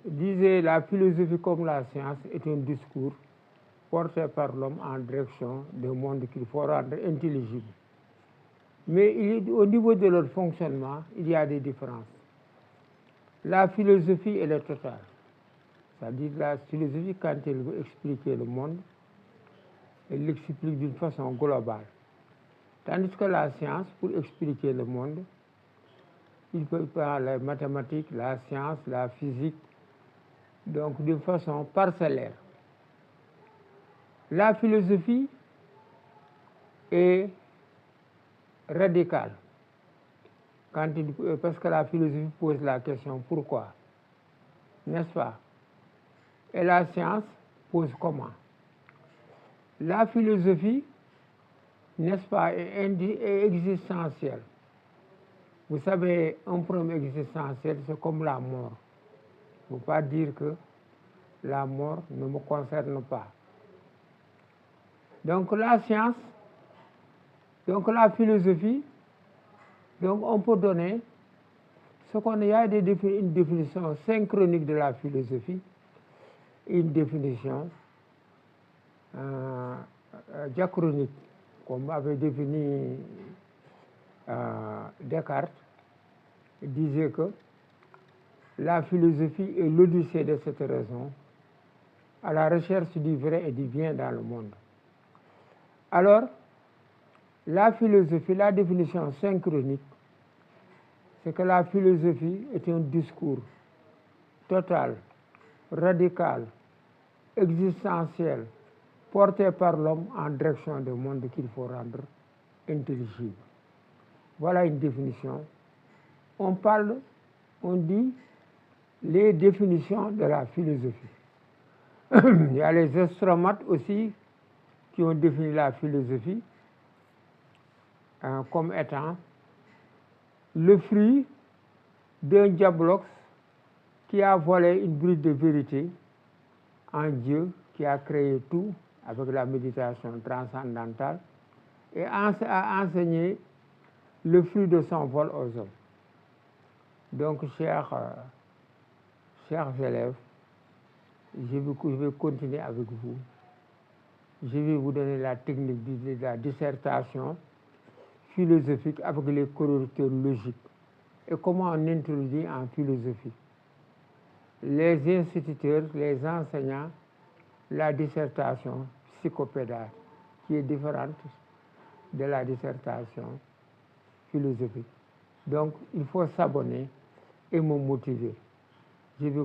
disait la philosophie comme la science est un discours porté par l'homme en direction d'un monde qu'il faut rendre intelligible. Mais au niveau de leur fonctionnement, il y a des différences. La philosophie, elle est totale. C'est-à-dire la philosophie, quand elle veut expliquer le monde, elle l'explique d'une façon globale. Tandis que la science, pour expliquer le monde, il peut parler la mathématique, la science, la physique, donc d'une façon parcellaire. La philosophie est radicale. Parce que la philosophie pose la question pourquoi, n'est-ce pas? Et la science pose comment. La philosophie, n'est-ce pas, est existentielle. Vous savez, un problème existentiel, c'est comme la mort. Il ne faut pas dire que la mort ne me concerne pas. Donc la science, donc la philosophie, donc on peut donner ce qu'on y a une définition synchronique de la philosophie, une définition diachronique, comme avait défini Descartes. Il disait que la philosophie est l'odyssée de cette raison à la recherche du vrai et du bien dans le monde. Alors, la philosophie, la définition synchronique, c'est que la philosophie est un discours total, radical, existentiel, porté par l'homme en direction du monde qu'il faut rendre intelligible. Voilà une définition. On dit les définitions de la philosophie. Il y a les astromates aussi qui ont défini la philosophie comme étant le fruit d'un diablox qui a volé une bride de vérité en Dieu, qui a créé tout avec la méditation transcendantale et a enseigné le fruit de son vol aux hommes. Donc, chers élèves, je vais continuer avec vous. Je vais vous donner la technique de la dissertation philosophique avec les correcteurs logiques et comment on introduit en philosophie les instituteurs, les enseignants, la dissertation psychopédale qui est différente de la dissertation philosophique. Donc, il faut s'abonner et me motiver.